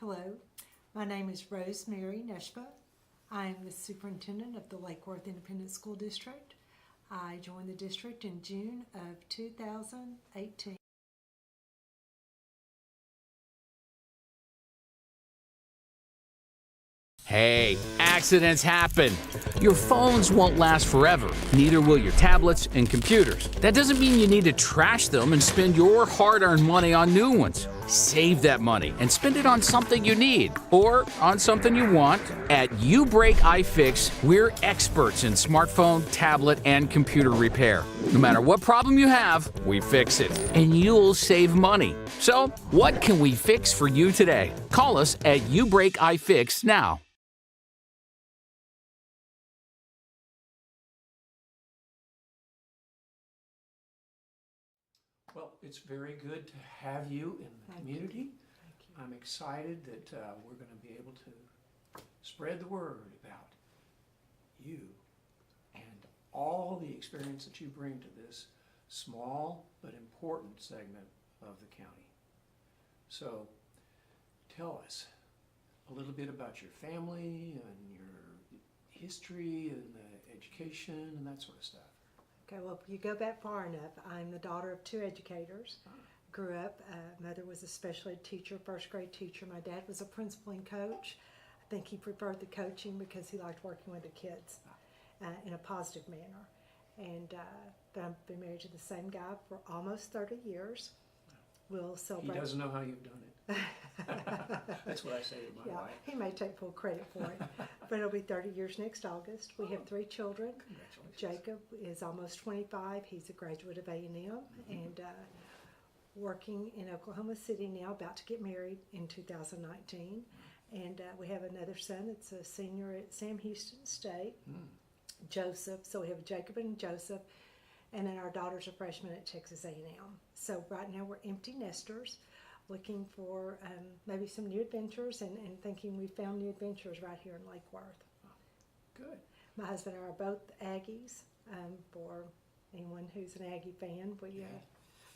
Hello, my name is Rosemary Neshyba. I am the superintendent of the Lake Worth Independent School District. I joined the district in June of 2018. Hey, accidents happen. Your phones won't last forever, neither will your tablets and computers. That doesn't mean you need to trash them and spend your hard-earned money on new ones. Save that money and spend it on something you need or on something you want. At U-Break iFix, we're experts in smartphone, tablet, and computer repair. No matter what problem you have, we fix it, and you'll save money. So, what can we fix for you today? Call us at U-Break iFix now. Well, it's very good to have you in the community. Thank you. I'm excited that we're going to be able to spread the word about you and all the experience that you bring to this small but important segment of the county. So tell us a little bit about your family and your history and education and that sort of stuff. Okay, well, if you go back far enough, I'm the daughter of two educators. Grew up, mother was a special ed teacher, first grade teacher. My dad was a principal and coach. I think he preferred the coaching because he liked working with the kids in a positive manner. And but I've been married to the same guy for almost 30 years. We'll celebrate. He doesn't know how you've done it. That's what I say to my wife. He may take full credit for it, but it'll be 30 years next August. We have 3 children. Congratulations. Jacob is almost 25. He's a graduate of A&M and working in Oklahoma City now, about to get married in 2019. And we have another son that's a senior at Sam Houston State, Joseph. So we have Jacob and Joseph. And then our daughter's a freshman at Texas A&M. So right now we're empty nesters, looking for maybe some new adventures and thinking we found new adventures right here in Lake Worth. Good. My husband and I are both Aggies. For anyone who's an Aggie fan, we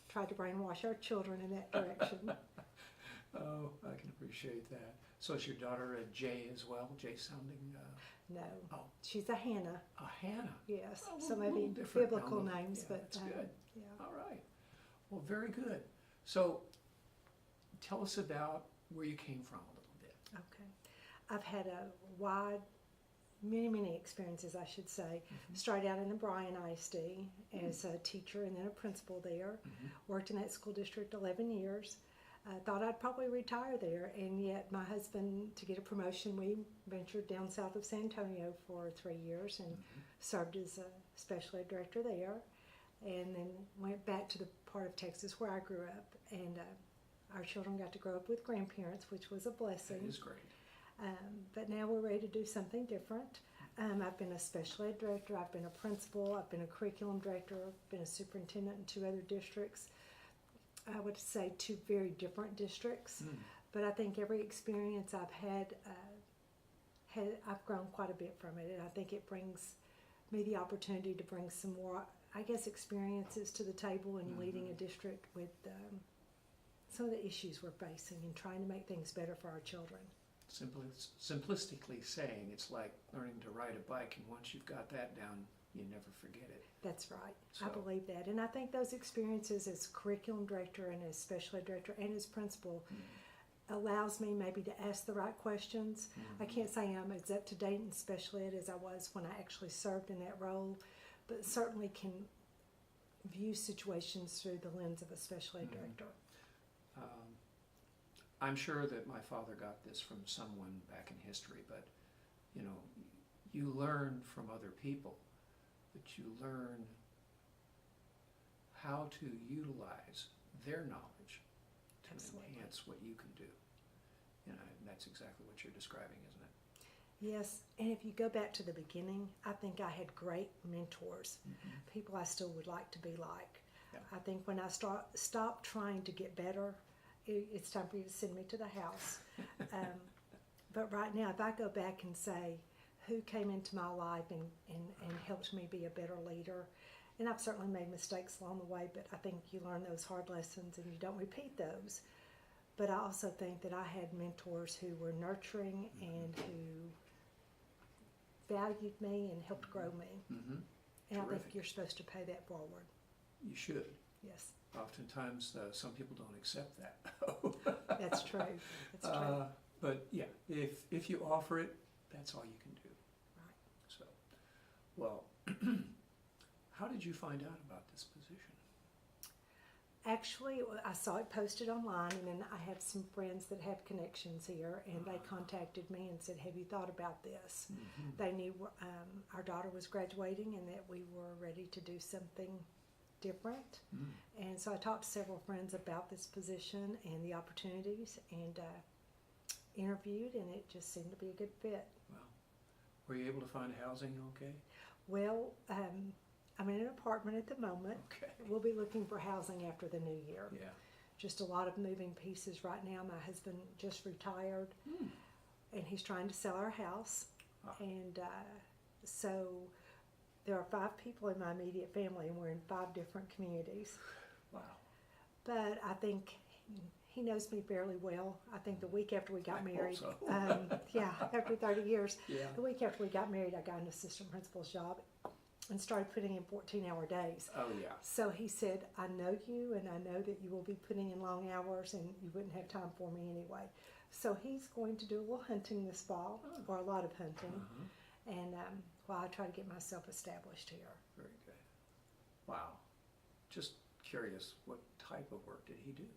tried to brainwash our children in that direction. Oh, I can appreciate that. So is your daughter a J as well? J sounding? No, Oh. She's a Hannah. A Hannah. Yes, Oh, so a maybe little different. biblical No, names, yeah, but that's good. yeah. All right. Well, very good. So tell us about where you came from a little bit. Okay. I've had a many experiences, I should say. Started out in the Bryan ISD as a teacher and then a principal there. Worked in that school district 11 years. Thought I'd probably retire there, and yet my husband, to get a promotion, we ventured down south of San Antonio for 3 years and served as a special ed director there, and then went back to the part of Texas where I grew up, and our children got to grow up with grandparents, which was a blessing. That is great. But now we're ready to do something different. I've been a special ed director, I've been a principal, I've been a curriculum director, I've been a superintendent in 2 other districts. I would say 2 very different districts, but I think every experience I've had, I've grown quite a bit from it, and I think it brings me the opportunity to bring some more, I guess, experiences to the table in leading a district with some of the issues we're facing and trying to make things better for our children. Simplistically saying, it's like learning to ride a bike, and once you've got that down, you never forget it. That's right. So, I believe that. And I think those experiences as curriculum director and as special ed director and as principal allows me maybe to ask the right questions. I can't say I'm as up to date in special ed as I was when I actually served in that role, but certainly can view situations through the lens of a special ed director. I'm sure that my father got this from someone back in history, but you know, you learn from other people, but you learn how to utilize their knowledge to enhance what you can do. You know, and that's exactly what you're describing, isn't it? Yes, and if you go back to the beginning, I think I had great mentors, people I still would like to be like. Yeah. I think when I stopped trying to get better, it's time for you to send me to the house. But right now, if I go back and say, who came into my life and helped me be a better leader, and I've certainly made mistakes along the way, but I think you learn those hard lessons and you don't repeat those. But I also think that I had mentors who were nurturing and who valued me and helped grow me. Mm-hmm. And I think Terrific. you're supposed to pay that forward. You should. Yes, Oftentimes, some people don't accept that. that's true. That's true. But yeah, if you offer it, that's all you can do. Right. So, well, how did you find out about this position? Actually, I saw it posted online, and then I have some friends that have connections here, and they contacted me and said, "Have you thought about this?" Mm-hmm. They knew our daughter was graduating and that we were ready to do something different. And so I talked to several friends about this position and the opportunities, and interviewed, and it just seemed to be a good fit. Well, were you able to find housing okay? Well, I'm in an apartment at the moment. Okay. We'll be looking for housing after the new year. Yeah. Just a lot of moving pieces right now. My husband just retired, and he's trying to sell our house. And so there are 5 people in my immediate family, and we're in 5 different communities. Wow. But I think he knows me fairly well. I think the week after we got I hope married, so. yeah, after 30 years, Yeah. the week after we got married, I got an assistant principal's job and started putting in 14-hour days. Oh yeah. So he said, "I know you, and I know that you will be putting in long hours, and you wouldn't have time for me anyway." So he's going to do a little hunting this fall, or a lot of hunting, and while I try to get myself established here. Very good. Wow. Just curious, what type of work did he do?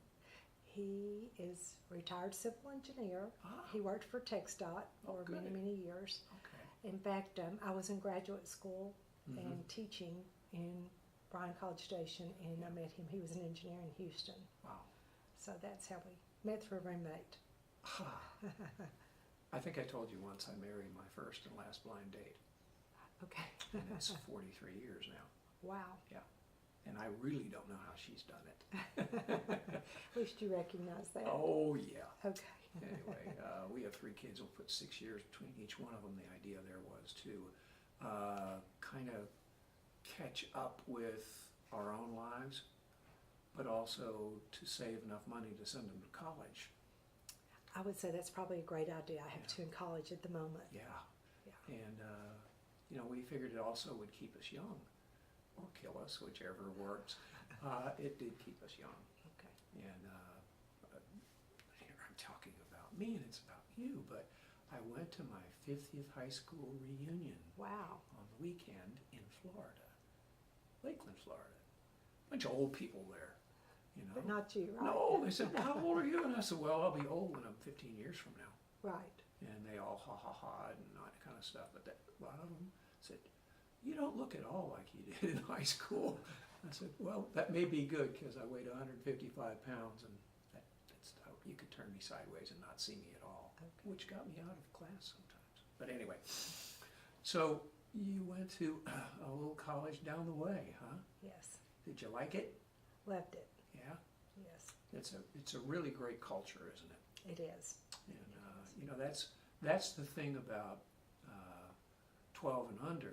He is retired civil engineer. Ah. He worked for TxDOT for good. many years. Okay. In fact, I was in graduate school and teaching in Bryan College Station, and I met him. He was an engineer in Houston. Wow. So that's how we met through a roommate. I think I told you once I married my first and last blind date. Okay. And it's 43 years now. Wow. Yeah. And I really don't know how she's done it. At least you recognize that. Oh, yeah. Okay. Anyway, we have 3 kids. We'll put 6 years between each one of them. The idea there was to kind of catch up with our own lives, but also to save enough money to send them to college. I would say that's probably a great idea. I have 2 in college at the moment. Yeah. Yeah. And, you know, we figured it also would keep us young, or kill us, whichever works. It did keep us young. Okay. And here I'm talking about me, and it's about you, but I went to my 50th high school reunion Wow. on the weekend in Florida, Lakeland, Florida. Bunch of old people there, you know. But not you, right? No, they said, "Well, how old are you?" And I said, "Well, I'll be old when I'm 15 years from now." Right. And they all ha ha ha and that kind of stuff. But a lot of them said, "You don't look at all like you did in high school." I said, "Well, that may be good because I weighed 155 pounds, and that's you could turn me sideways and not see me at all," Okay. which got me out of class sometimes. But anyway, so you went to a little college down the way, huh? Yes. Did you like it? Loved it. Yeah, Yes. it's a really great culture, isn't it? It is. And you know, that's the thing about 12 and under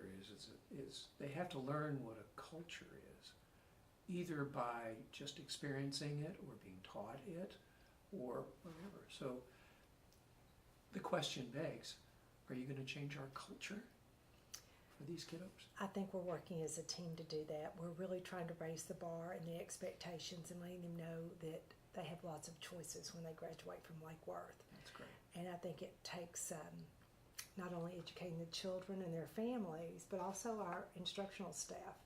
is they have to learn what a culture is, either by just experiencing it or being taught it or whatever. So the question begs, are you going to change our culture for these kiddos? I think we're working as a team to do that. We're really trying to raise the bar and the expectations and letting them know that they have lots of choices when they graduate from Lake Worth. That's great. And I think it takes not only educating the children and their families, but also our instructional staff.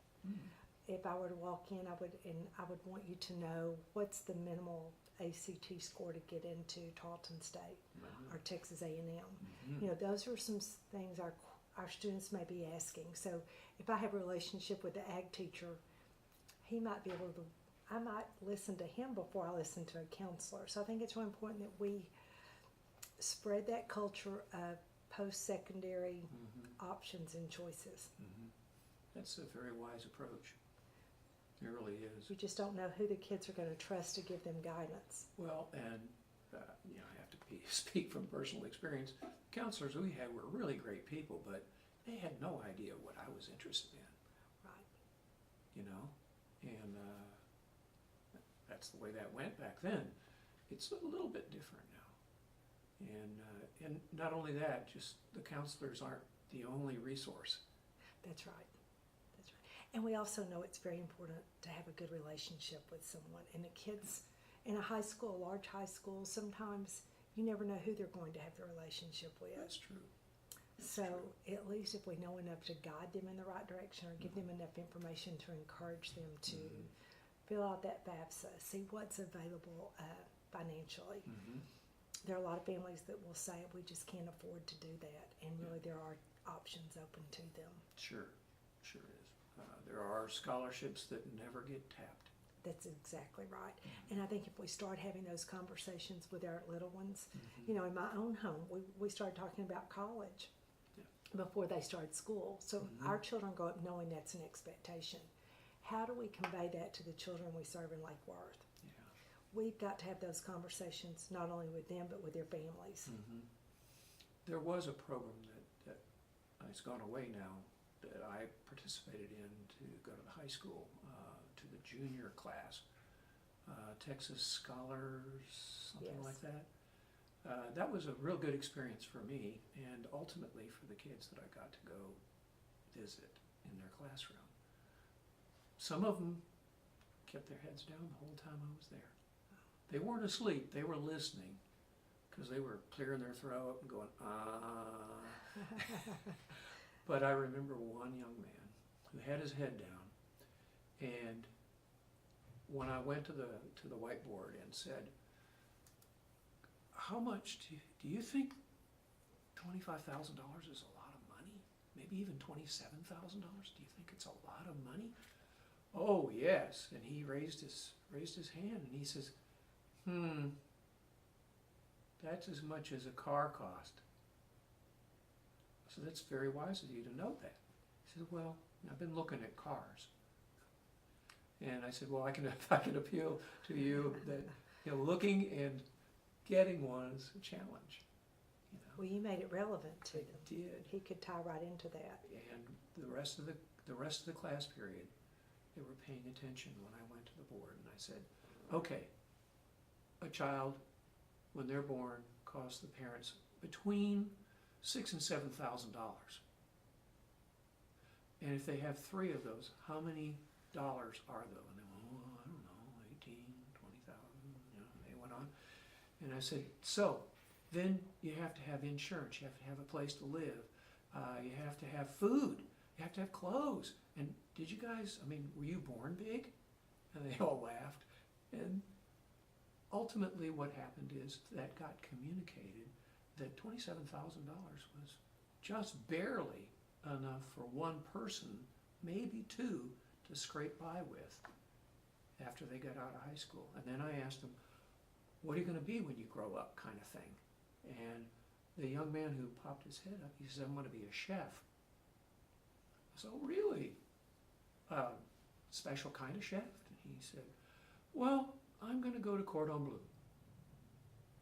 If I were to walk in, I would want you to know what's the minimal ACT score to get into Tarleton State or Texas A&M. You know, those are some things our students may be asking. So if I have a relationship with the ag teacher, he might be able to, I might listen to him before I listen to a counselor. So I think it's really important that we spread that culture of post-secondary options and choices. That's a very wise approach. It really is. You just don't know who the kids are going to trust to give them guidance. Well, and you know, I have to speak from personal experience. Counselors we had were really great people, but they had no idea what I was interested in. Right. You know, and that's the way that went back then. it's a little bit different now. And not only that, just the counselors aren't the only resource. That's right. That's right. And we also know it's very important to have a good relationship with someone. And the kids in a high school, a large high school, sometimes you never know who they're going to have the relationship with. That's true. So at least if we know enough to guide them in the right direction or give them enough information to encourage them to fill out that FAFSA, see what's available financially. There are a lot of families that will say we just can't afford to do that, and really there are options open to them. Sure is. There are scholarships that never get tapped. That's exactly right. And I think if we start having those conversations with our little ones, you know, in my own home, we started talking about college before they started school. So our children grow up knowing that's an expectation. How do we convey that to the children we serve in Lake Worth? Yeah. We've got to have those conversations not only with them but with their families. There was a program that has gone away now that I participated in to go to the high school, to the junior class, Texas Scholars, something Yes. like that. That was a real good experience for me and ultimately for the kids that I got to go visit in their classroom. Some of them kept their heads down the whole time I was there. They weren't asleep, they were listening because they were clearing their throat and going, ah. But I remember one young man who had his head down, and when I went to the whiteboard and said, how much do you think $25,000 is a lot of money? Maybe even $27,000? Do you think it's a lot of money? Oh yes. And he raised his hand and he says, that's as much as a car cost. So that's very wise of you to know that. He said, well, I've been looking at cars. And I said, well, I can appeal to you that, you know, looking and getting one is a challenge. You know? Well, you made it relevant to them. I did. He could tie right into that. And the rest of the class period, they were paying attention when I went to the board, and I said, okay, a child, when they're born, costs the parents between $6,000 and $7,000. And if they have 3 of those, how many dollars are those? And they went, oh, I don't know, 18, 20,000, you know, and they went on. And I said, so then you have to have insurance, you have to have a place to live, you have to have food, you have to have clothes. And did you guys, I mean, were you born big? And they all laughed. And ultimately what happened is that got communicated that $27,000 was just barely enough for one person, maybe 2, to scrape by with after they got out of high school. And then I asked them, what are you going to be when you grow up, kind of thing. And the young man who popped his head up, he said, I'm going to be a chef. I said, oh, really? Special kind of chef? And he said, well, I'm going to go to Cordon Bleu.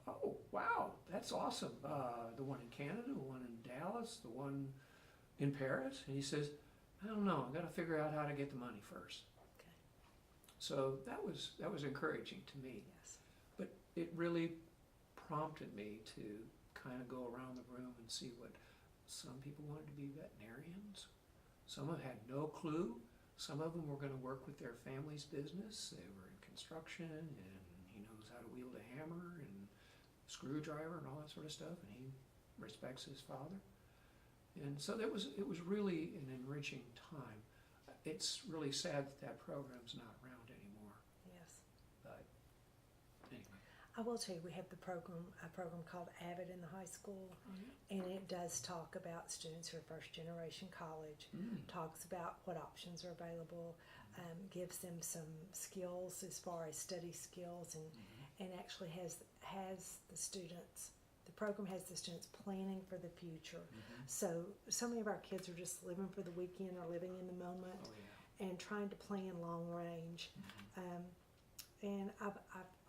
Oh, wow, that's awesome. The one in Canada, the one in Dallas, the one in Paris. And he says, I don't know, I've got to figure out how to get the money first. Okay. So that was encouraging to me. Yes. But it really prompted me to kind of go around the room and see what some people wanted to be veterinarians. Some have had no clue. Some of them were going to work with their family's business. They were in construction, and he knows how to wield a hammer and screwdriver and all that sort of stuff, and he respects his father. And so it was really an enriching time. It's really sad that program's not around anymore. Yes. But anyway. I will tell you, we have a program called AVID in the high school, and it does talk about students who are first generation college, talks about what options are available, gives them some skills as far as study skills, and actually has the students, the program has the students planning for the future. So many of our kids are just living for the weekend or living in the moment and trying to plan long range. And I've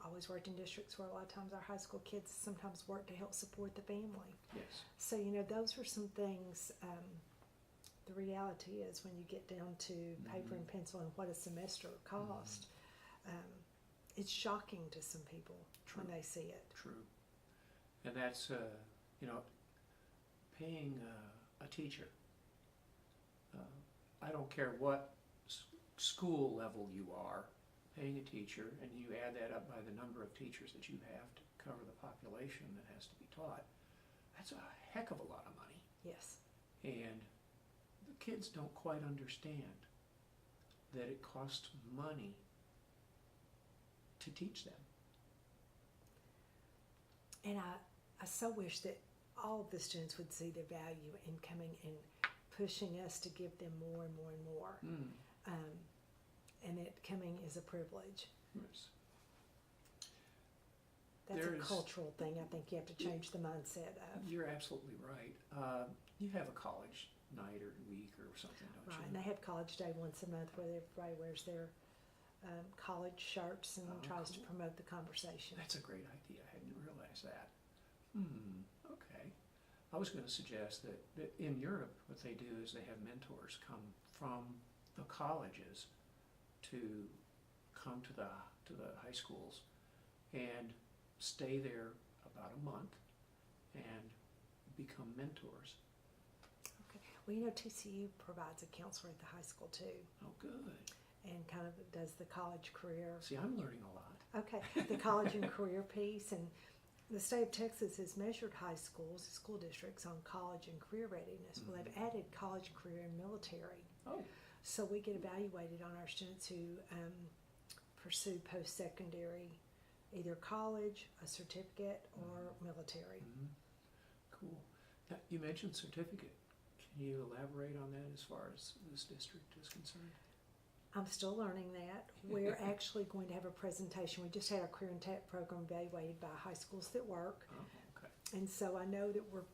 always worked in districts where a lot of times our high school kids sometimes work to help support the family. Yes. So, you know, those are some things. The reality is when you get down to paper and pencil and what a semester cost, it's shocking to some people True. when they see it. True. And that's, you know, paying a teacher. I don't care what school level you are, paying a teacher, and you add that up by the number of teachers that you have to cover the population that has to be taught, that's a heck of a lot of money. Yes. And the kids don't quite understand that it costs money to teach them. And I so wish that all of the students would see the value in coming and pushing us to give them more and more and more. And it coming is a privilege. Yes. That's a cultural thing I think you have to change the mindset of. You're absolutely right. You have a college night or week or something, don't Right, you? and they have college day once a month where everybody wears their college shirts and tries to cool. promote the conversation. That's a great idea. I hadn't realized that. Okay. I was going to suggest that in Europe, what they do is they have mentors come from the colleges to come to the high schools and stay there about a month and become mentors. Okay. Well, you know, TCU provides a counselor at the high school too, Oh, good. and kind of does the college career. See, I'm learning a lot. Okay, the college and career piece, and the state of Texas has measured high schools, school districts on college and career readiness. Well, they've added college, career, and military. Oh, So we get evaluated on our students who pursue post-secondary, either college, a certificate, or military. cool. Now, you mentioned certificate. Can you elaborate on that as far as this district is concerned? I'm still learning that. We're actually going to have a presentation. We just had our career and tech program evaluated by high schools that work. Oh, okay. And so I know that we're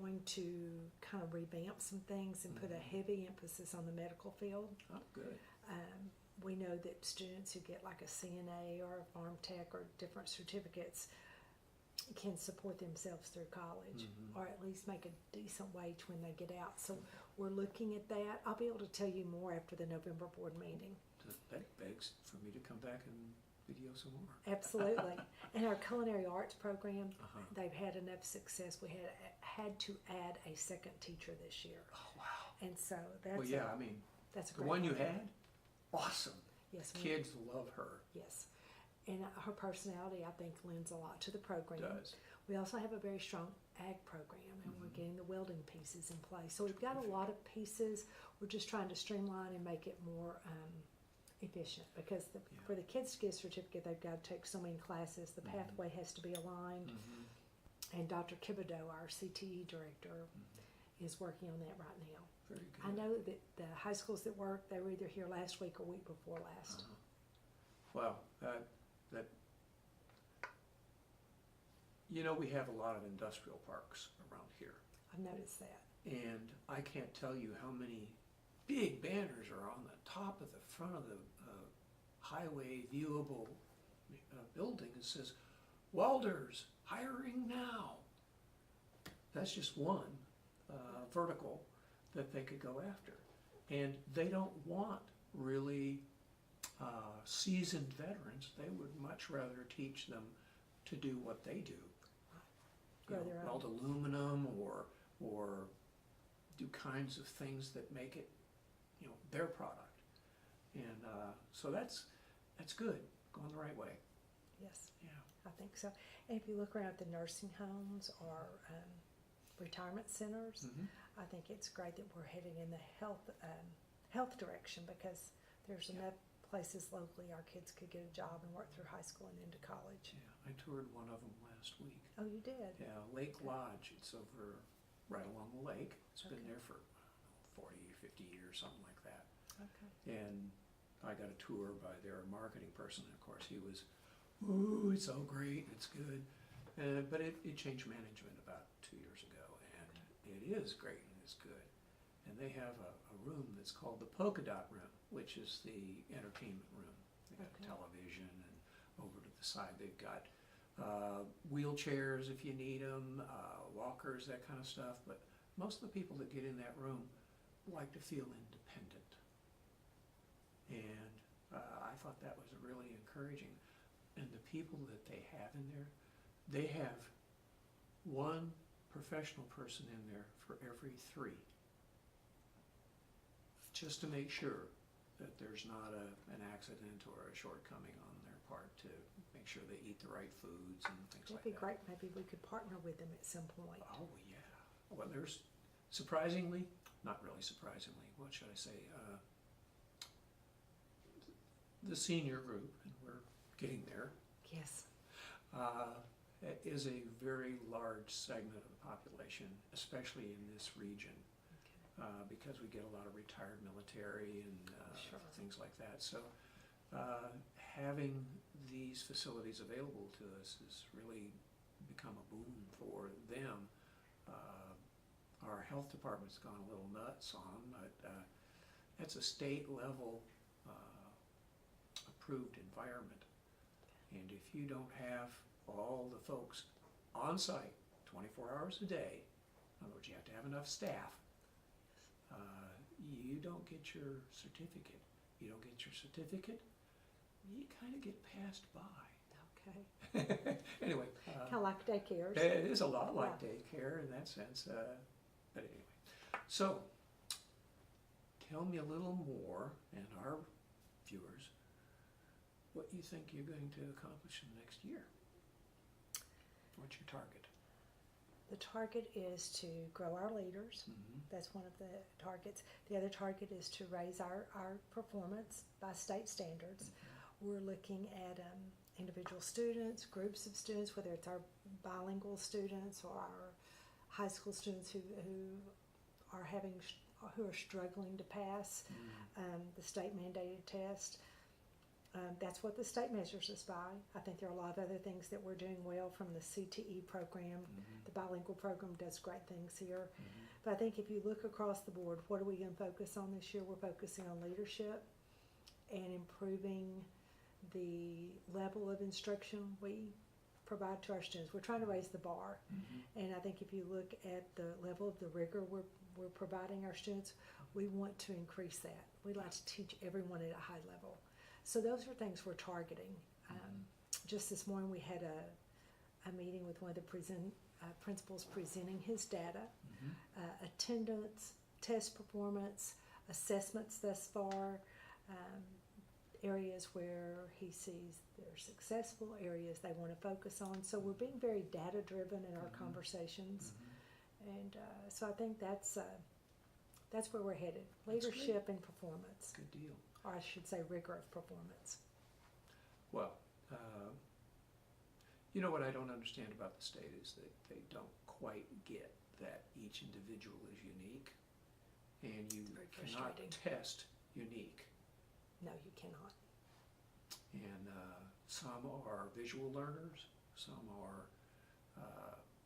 going to kind of revamp some things and put a heavy emphasis on the medical field. Oh, good. We know that students who get like a CNA or a farm tech or different certificates can support themselves through college, or at least make a decent wage when they get out. So we're looking at that. I'll be able to tell you more after the November board meeting. That begs for me to come back and video some more. Absolutely. And our culinary arts program, Uh-huh. they've had enough success. We had to add a second teacher this year. Oh, wow. And so that's Well, yeah, I mean, that's a the great one you program. had, awesome. Yes, we- Kids love her. Yes. And her personality, I think, lends a lot to the program. Does. We also have a very strong ag program, and we're getting the welding pieces in place. So we've got a lot of pieces. We're just trying to streamline and make it more efficient, because for the kids to get a certificate, they've got to take so many classes. The pathway has to be aligned. And Dr. Kibido, our CTE director, is working on that right now. Very good. I know that the high schools that work, they were either here last week or week before last. Well, you know, we have a lot of industrial parks around here, I've noticed that. and I can't tell you how many big banners are on the top of the front of the highway viewable building that says, "Welders hiring now." That's just one vertical that they could go after, and they don't want really seasoned veterans. They would much rather teach them to do what they do. Grow their own. Weld aluminum or do kinds of things that make it, their product. And so that's good, going the right way. Yes, Yeah. I think so. And if you look around at the nursing homes or retirement centers, I think it's great that we're heading in the health direction, because there's enough places locally our kids could get a job and work through high school and into college. Yeah, I toured one of them last week. Oh, you did? Yeah, Lake Lodge. It's over right along the lake. It's been Okay. there for 40, 50 years, something like that. Okay. And I got a tour by their marketing person, and of course he was, "Ooh, it's so great, it's good." But it changed management about 2 years ago, and it is great and it's good. And they have a room that's called the Polka Dot Room, which is the entertainment room. They got Okay. a television, and over to the side they've got wheelchairs if you need them, walkers, that kind of stuff. But most of the people that get in that room like to feel independent. And I thought that was really encouraging. and the people that they have in there, they have one professional person in there for every 3, just to make sure that there's not an accident or a shortcoming on their part, to make sure they eat the right foods and things That'd like be that. great. Maybe we could partner with them at some point. Oh, yeah. Well, there's surprisingly, not really surprisingly, what should I say? The senior group, and we're getting there, Yes. is a very large segment of the population, especially in this region, because we get a lot of retired military and Sure. things like that. So having these facilities available to us has really become a boon for them. Our health department's gone a little nuts on, but that's a state level approved environment. And if you don't have all the folks on site 24 hours a day, in other words, you have to have enough staff, you don't get your certificate. You don't get your certificate, you kind of get passed by. Okay. Anyway. Kind of like daycares. It is a lot like Yeah. daycare in that sense, but anyway. So, tell me a little more, and our viewers, what you think you're going to accomplish in the next year. What's your target? The target is to grow our leaders. Mm-hmm. That's one of the targets. The other target is to raise our performance by state standards. We're looking at individual students, groups of students, whether it's our bilingual students or our high school students who are struggling to pass the state mandated test. That's what the state measures us by. I think there are a lot of other things that we're doing well from the CTE program. The bilingual program does great things here. But I think if you look across the board, what are we going to focus on this year? We're focusing on leadership and improving the level of instruction we provide to our students. We're trying to raise the bar. And I think if you look at the level of the rigor we're providing our students, we want to increase that. We'd like to teach everyone at a high level. So those are things we're targeting. Just this morning we had a meeting with one of the principals presenting his data, attendance, test performance, assessments thus far, areas where he sees they're successful, areas they want to focus on. So we're being very data driven in our conversations. And so I think that's where we're headed, leadership and performance. Good deal. Or I should say rigor of performance. Well, you know what I don't understand about the state is that they don't quite get that each individual is unique, and you Very cannot frustrating. test unique. No, you cannot. And some are visual learners, some are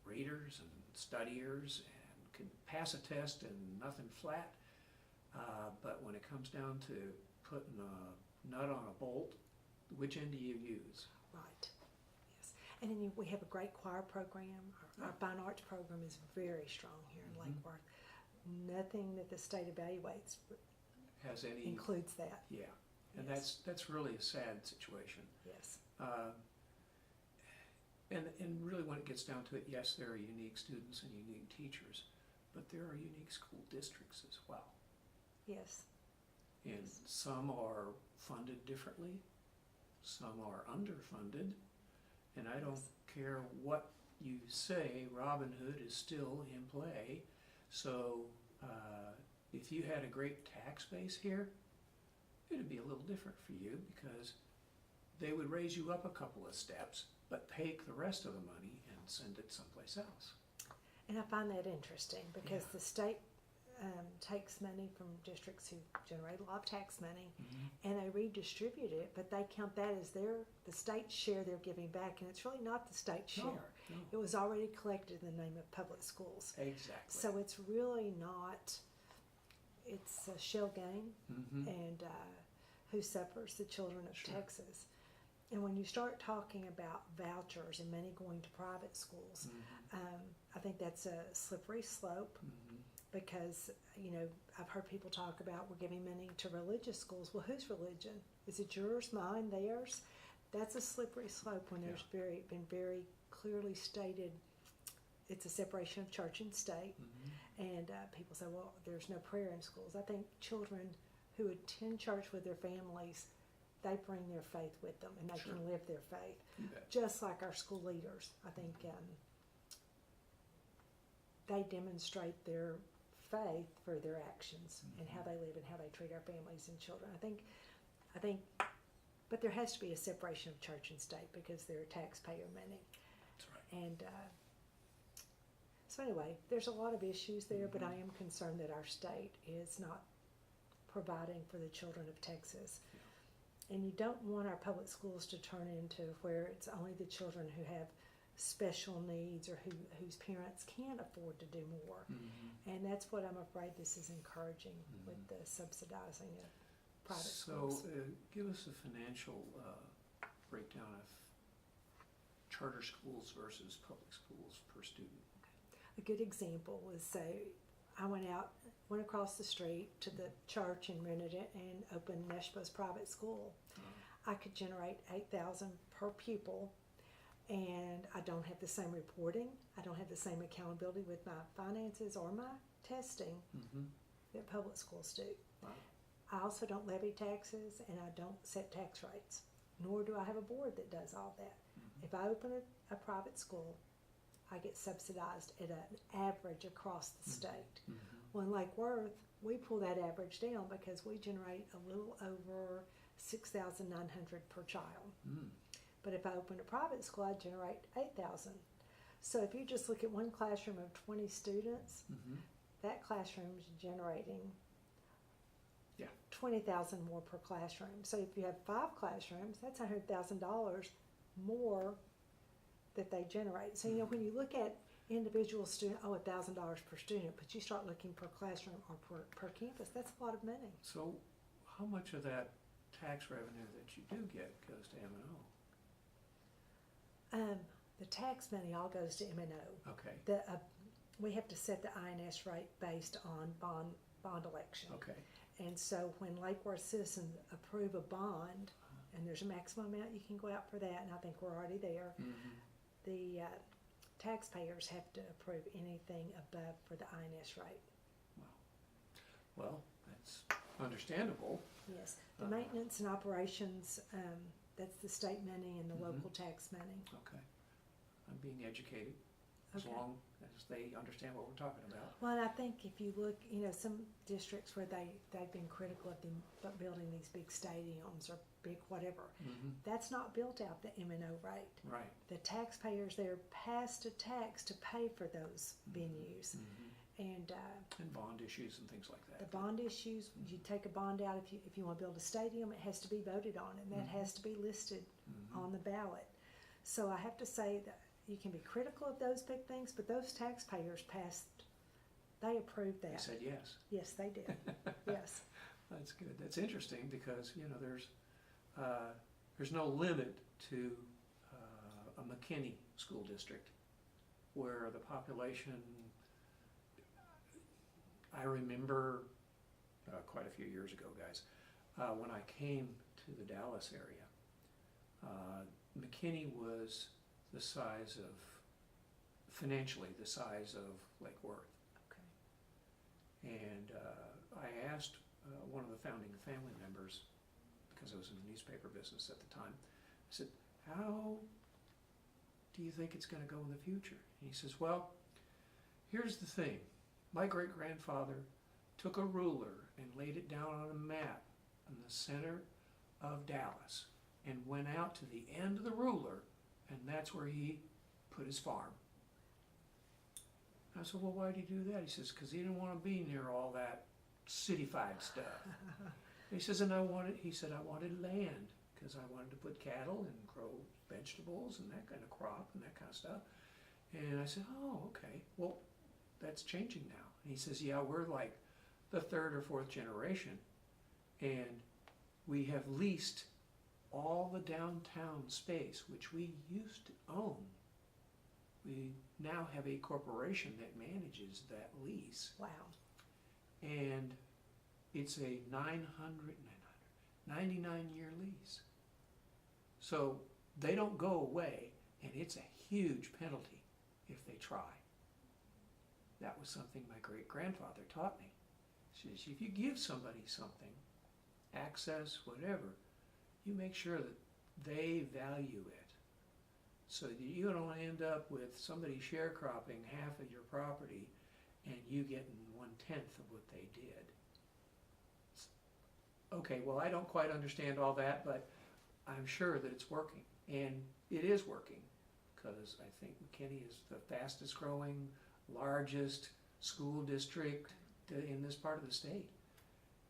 readers and studiers and can pass a test and nothing flat. But when it comes down to putting a nut on a bolt, which end do you use? Right. Yes. And then we have a great choir program. Our fine arts program is very strong here in Lake Worth. Nothing that the state evaluates Has any? includes that. Yeah, and Yes. that's really a sad situation. Yes. And really when it gets down to it, yes, there are unique students and unique teachers, but there are unique school districts as well. Yes. And some are funded differently, some are underfunded, and I don't care what you say, Robin Hood is still in play. So if you had a great tax base here, it'd be a little different for you because they would raise you up a couple of steps, but take the rest of the money and send it someplace else. And I find that interesting because Yeah. the state takes money from districts who generate a lot of tax money and they redistribute it, but they count that as the state's share they're giving back, and it's really not the state's share. No. It was already collected in the name of public schools. Exactly. So it's really not, it's a shell game, and who suffers? The children of Sure. Texas. And when you start talking about vouchers and money going to private schools, I think that's a slippery slope because, you know, I've heard people talk about we're giving money to religious schools. Well, whose religion? Is it yours, mine, theirs? that's a slippery slope when there's been very clearly stated it's a separation of church and state. And people say, well, there's no prayer in schools. I think children who attend church with their families, they bring their faith with them and they can live their faith. Just like our school leaders. I think they demonstrate their faith through their actions and how they live and how they treat our families and children. I think, but there has to be a separation of church and state because they're taxpayer money. That's right. And so anyway, there's a lot of issues there, but I am concerned that our state is not providing for the children of Texas. And you don't want our public schools to turn into where it's only the children who have special needs or whose parents can't afford to do more. And that's what I'm afraid this is encouraging with the subsidizing of private schools. So give us a financial breakdown of charter schools versus public schools per student. A good example was, say, I went across the street to the church and rented it and opened Neshyba's private school. I could generate $8,000 per pupil, and I don't have the same reporting. I don't have the same accountability with my finances or my testing that public schools do. Wow. I also don't levy taxes, and I don't set tax rates, nor do I have a board that does all that. If I open a private school, I get subsidized at an average across the state. Well, in Lake Worth, we pull that average down because we generate a little over $6,900 per child. But if I open a private school, I generate $8,000. So if you just look at one classroom of 20 students, that classroom is generating $20,000 more per classroom. So if you have 5 classrooms, that's $100,000 more that they generate. So, you know, when you look at individual student, $1,000 per student, but you start looking per classroom or per campus, that's a lot of money. So how much of that tax revenue that you do get goes to M&O? The tax money all goes to M&O. Okay. We have to set the INS rate based on bond election. Okay. And so when Lake Worth citizens approve a bond, and there's a maximum amount you can go out for that, and I think we're already there, the taxpayers have to approve anything above for the INS rate. Well, that's understandable. Yes. The maintenance and operations, that's the state money and the local tax money. Okay. I'm being educated as long as they understand what we're talking about. Well, and I think if you look, you know, some districts where they've been critical of them building these big stadiums or big whatever, that's not built out the M&O rate. Right. The taxpayers there passed a tax to pay for those venues. And bond issues and things like that. the bond issues, you take a bond out if you want to build a stadium, it has to be voted on, and that has to be listed on the ballot. So I have to say that you can be critical of those big things, but those taxpayers they approved that. They said yes. Yes, they did. Yes. That's good. That's interesting because, you know, there's no limit to a McKinney school district where the population, I remember quite a few years ago, guys, when I came to the Dallas area, McKinney was the size of, financially, the size of Lake Worth. Okay. And I asked one of the founding family members, because I was in the newspaper business at the time, I said, how do you think it's going to go in the future? And he says, well, here's the thing. My great-grandfather took a ruler and laid it down on a map in the center of Dallas and went out to the end of the ruler, and that's where he put his farm. I said, well, why did he do that? He says, because he didn't want to be near all that city-fied stuff. He says, and I wanted land, because I wanted to put cattle and grow vegetables and that kind of crop and that kind of stuff. And I said, oh, okay, well, that's changing now. And he says, yeah, we're like the 3rd or 4th generation, and we have leased all the downtown space, which we used to own. We now have a corporation that manages that lease. Wow. And it's a 99-year lease. So they don't go away, and it's a huge penalty if they try. That was something my great-grandfather taught me. He says, if you give somebody something, access, whatever, you make sure that they value it, so that you don't end up with somebody sharecropping half of your property and you getting 1/10 of what they did. Okay, well, I don't quite understand all that, but I'm sure that it's working, and it is working, because I think McKinney is the fastest growing, largest school district in this part of the state.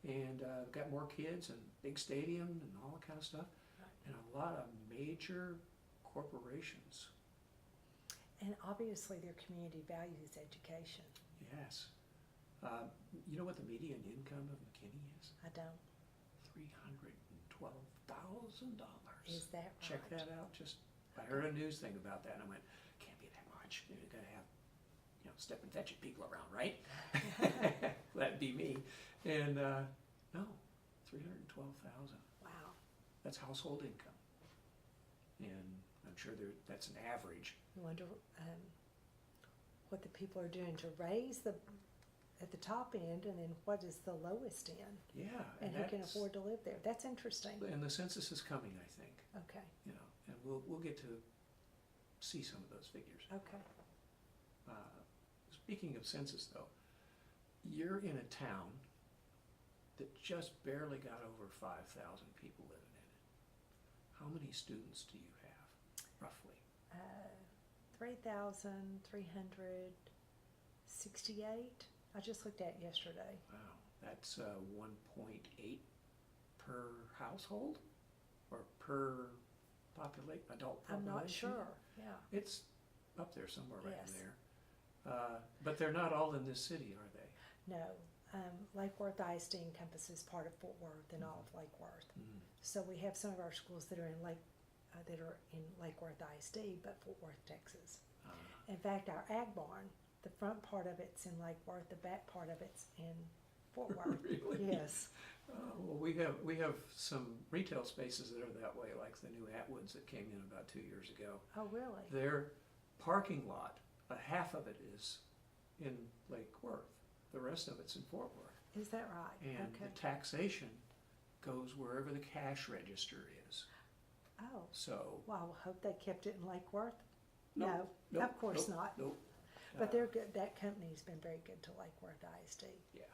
And got more kids and big stadium and all that kind of stuff, and a lot of major corporations. And obviously their community values education. Yes. You know what the median income of McKinney is? I don't. $312,000. Is that right? Check that out. I heard a news thing about that, and I went, can't be that much. You're gonna have, step and fetch it people around, right? That'd be me. And no, 312,000. Wow. That's household income, and I'm sure that's an average. I wonder what the people are doing to raise at the top end, and then what is the lowest end, Yeah, and who can afford to live there. That's interesting. And the census is coming, I think. Okay. And we'll get to see some of those figures. Okay. Speaking of census, though, you're in a town that just barely got over 5,000 people living in it. How many students do you have, roughly? 3,368. I just looked at yesterday. Wow, that's 1.8 per household, or per adult population? I'm not sure. Yeah. It's up there somewhere right Yes. in there. But they're not all in this city, are they? No. Lake Worth ISD encompasses part of Fort Worth and all of Lake Worth. Mm. So we have some of our schools that are in Lake Worth ISD, but Fort Worth, Texas. In fact, our Ag Barn, the front part of it's in Lake Worth, the back part of it's in Fort Worth. Really? Yes. Well, we have some retail spaces that are that way, like the new Atwoods that came in about 2 years ago. Oh, really? Their parking lot, half of it is in Lake Worth. The rest of it's in Fort Worth. Is that right? And Okay. the taxation goes wherever the cash register is. Oh. So. Well, I hope they kept it in Lake Worth. Nope, No, nope, of course nope, not. Nope. But they're good. That company's been very good to Lake Worth ISD. Yeah,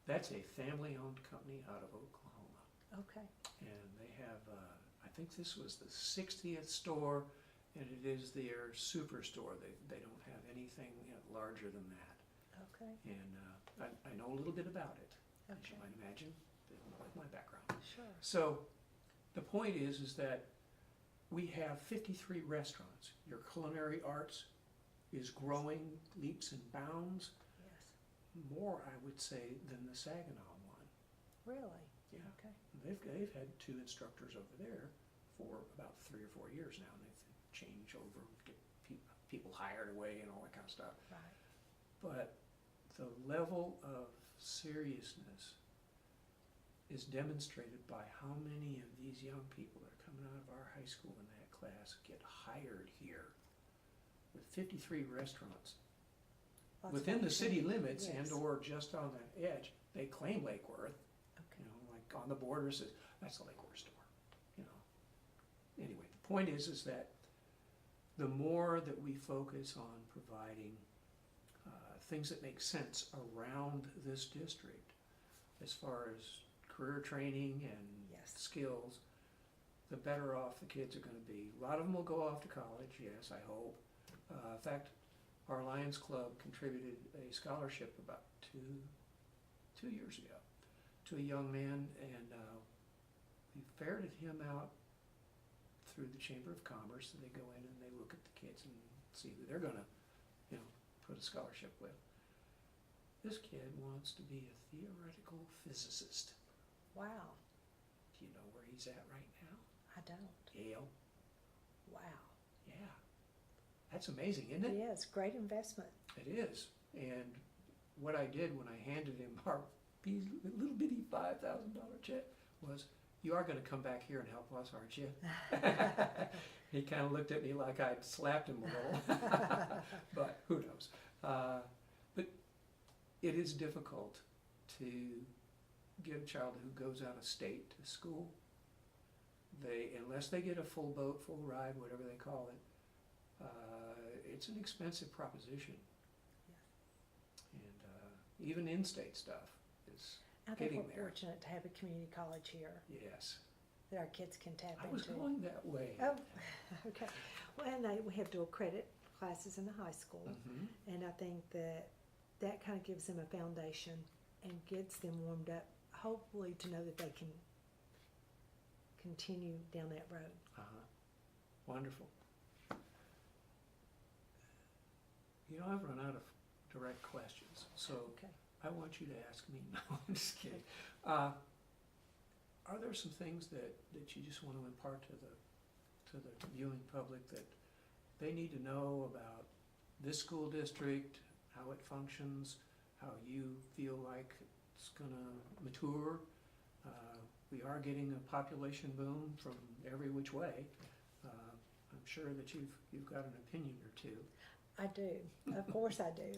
that's a family-owned company out of Oklahoma. Okay. And they have, I think this was the 60th store, and it is their superstore. They don't have anything larger than that. Okay. And I know a little bit about it, as you Okay. might imagine, with my background. Sure. So the point is that we have 53 restaurants. Your culinary arts is growing leaps and bounds, Yes. more, I would say, than the Saginaw one. Really? Yeah. Okay. They've had 2 instructors over there for about 3 or 4 years now, and they've changed over, get people hired away and all that kind of stuff. Right. But the level of seriousness is demonstrated by how many of these young people that are coming out of our high school in that class get hired here. With 53 restaurants Lots within of the city opportunity. limits Yes. and or just on the edge. They claim Lake Worth, Okay. like on the border says, that's a Lake Worth store, Anyway, the point is that the more that we focus on providing things that make sense around this district, as far as career training and Yes. skills, the better off the kids are going to be. A lot of them will go off to college, yes, I hope. In fact, our Lions Club contributed a scholarship about two years ago to a young man, and we ferreted him out through the Chamber of Commerce, and they go in and they look at the kids and see who they're going to, put a scholarship with. This kid wants to be a theoretical physicist. Wow. Do you know where he's at right now? I don't. Yale. Wow. Yeah. That's amazing, isn't it? It is. Great investment. It is. And what I did when I handed him our little bitty $5,000 check was, you are gonna come back here and help us, aren't you? He kind of looked at me like I'd slapped him a little, but who knows? But it is difficult to get a child who goes out of state to school. Unless they get a full boat, full ride, whatever they call it, it's an expensive proposition. And even in-state stuff is I think getting we're there. fortunate to have a community college here Yes. that our kids can tap I was into. going that way. Oh, okay. Well, and we have dual credit classes in the high school, Mhm. and I think that kind of gives them a foundation and gets them warmed up, hopefully to know that they can continue down that road. Wonderful. You know, I've run out of direct questions, so Okay. I want you to ask me. No, I'm just kidding. Are there some things that you just want to impart to the viewing public that they need to know about this school district, how it functions, how you feel like it's going to mature? We are getting a population boom from every which way. I'm sure that you've got an opinion or two. I do. Of course I do.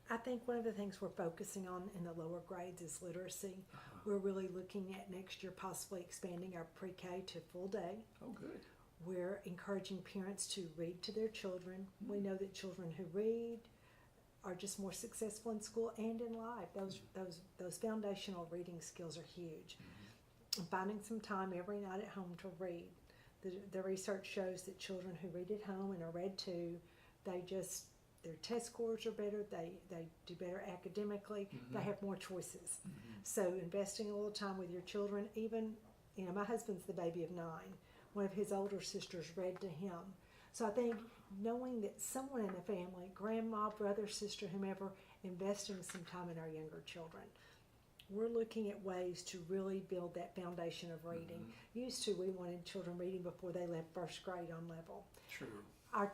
I think one of the things we're focusing on in the lower grades is literacy. We're really looking at next year possibly expanding our pre-K to full day. Oh, good. We're encouraging parents to read to their children. We know that children who read are just more successful in school and in life. Those foundational reading skills are huge. And finding some time every night at home to read. The research shows that children who read at home and are read to, their test scores are better, they do better academically, they have more choices. So investing a little time with your children, even, my husband's the baby of 9. One of his older sisters read to him. So I think knowing that someone in the family, grandma, brother, sister, whomever, investing some time in our younger children. We're looking at ways to really build that foundation of reading. Used to, we wanted children reading before they left first grade on level. True. Our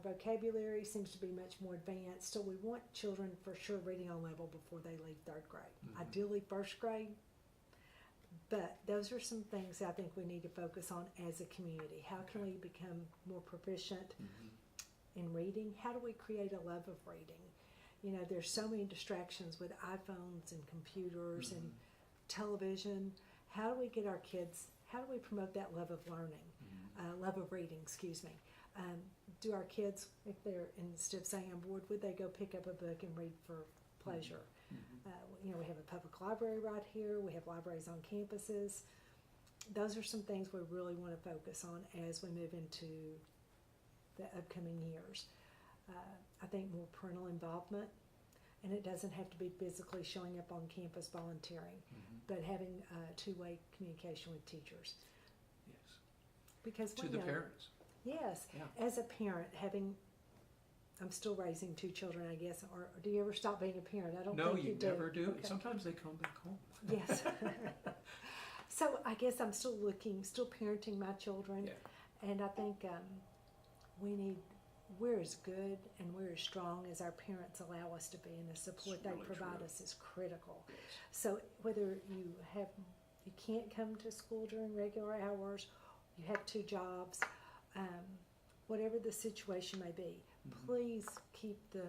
vocabulary seems to be much more advanced, so we want children for sure reading on level before they leave 3rd grade. Ideally first grade, but those are some things I think we need to focus on as a community. How can we become more proficient in reading? How do we create a love of reading? There's so many distractions with iPhones and computers and television. How do we get our kids, how do we promote that love of learning, love of reading, excuse me? Do our kids, if they're, instead of saying I'm bored, would they go pick up a book and read for pleasure? We have a public library right here. We have libraries on campuses. Those are some things we really want to focus on as we move into the upcoming years. I think more parental involvement, and it doesn't have to be physically showing up on campus volunteering, but having two-way communication with teachers. Yes. Because To the parents. Yes. Yeah. As a parent, I'm still raising 2 children, I guess, or do you ever stop being a parent? I don't No, think you you do. never do. Okay. Sometimes they come back home. Yes. So I guess I'm still parenting my children, and I think we're as good and we're as strong as our parents allow us to be, and the support It's they really provide true. us is critical. Yes. So whether you can't come to school during regular hours, you have 2 jobs, whatever the situation may be, please keep the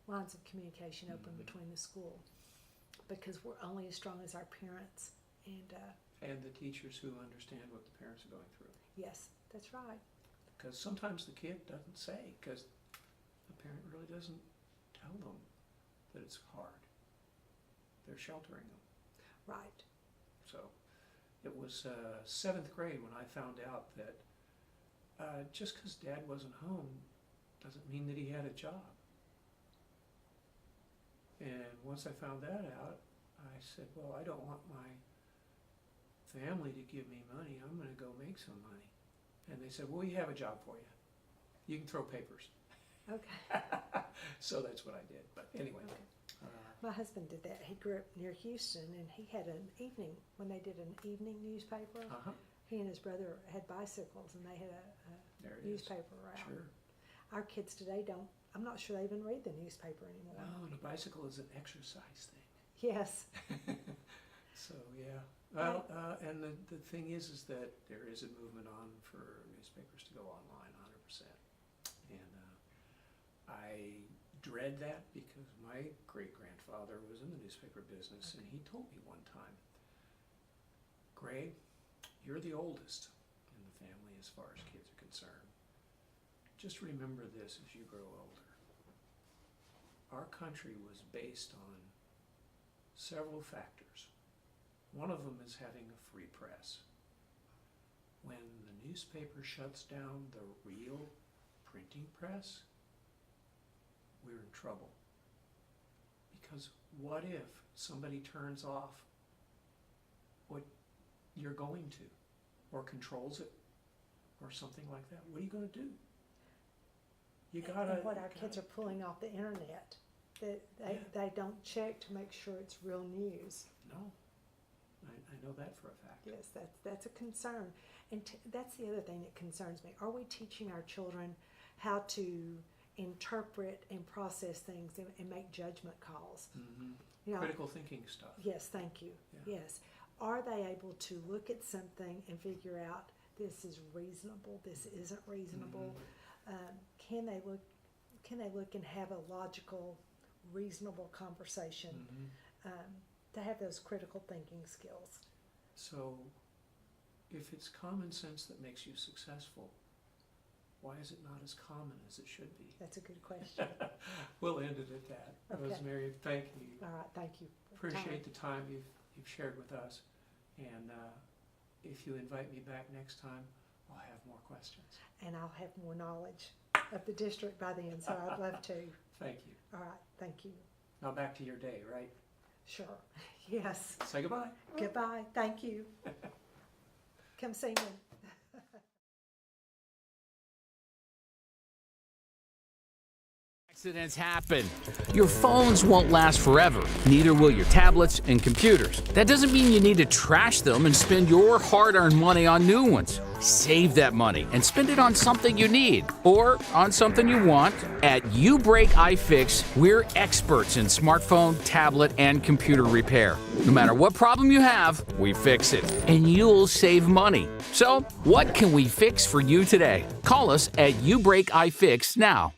lines of communication open between the school, because we're only as strong as our parents. And the teachers who understand what the parents are going through. Yes, that's right. Because sometimes the kid doesn't say, because the parent really doesn't tell them that it's hard. They're sheltering them. Right. So it was 7th grade when I found out that just because Dad wasn't home doesn't mean that he had a job. And once I found that out, I said, well, I don't want my family to give me money. I'm going to go make some money. And they said, well, we have a job for you. You can throw papers. Okay. So that's what I did. But anyway. Okay. My husband did that. He grew up near Houston, and he had an evening, when they did an evening newspaper, he and his brother had bicycles, and they had a newspaper around. Sure. Our kids today I'm not sure they even read the newspaper anymore. No, and a bicycle is an exercise thing. Yes. So, yeah. Well, and the thing is that there is a movement on for newspapers to go online 100%. And I dread that because my great-grandfather was in the newspaper business, and he told me one time, Greg, you're the oldest in the family as far as kids are concerned. Just remember this as you grow older. Our country was based on several factors. One of them is having a free press. When the newspaper shuts down the real printing press, we're in trouble. Because what if somebody turns off what you're going to, or controls it, or something like that? What are you going to do? You gotta. And what our kids are pulling off the internet, that they don't check to make sure it's real news. No, I know that for a fact. Yes, that's a concern, and that's the other thing that concerns me. Are we teaching our children how to interpret and process things and make judgment calls? Mm-hmm. You know, critical thinking stuff. Yes, thank you. Yeah. Yes, are they able to look at something and figure out this is reasonable, this isn't reasonable? Mm-hmm. Can they look and have a logical, reasonable conversation? Mm-hmm. To have those critical thinking skills. So, if it's common sense that makes you successful, why is it not as common as it should be? That's a good question. We'll end it at that. Okay. Rosemary, thank you. All right, thank you. Appreciate the time you've shared with us. And if you invite me back next time, I'll have more questions. And I'll have more knowledge of the district by then, so I'd love to. Thank you. All right, thank you. Now back to your day, right? Sure. Yes. Say goodbye. Goodbye. Thank you. Come see me. Accidents happen. Your phones won't last forever. Neither will your tablets and computers. That doesn't mean you need to trash them and spend your hard-earned money on new ones. Save that money and spend it on something you need or on something you want. At You Break iFix, we're experts in smartphone, tablet, and computer repair. No matter what problem you have, we fix it, and you'll save money. So, what can we fix for you today? Call us at You Break iFix now.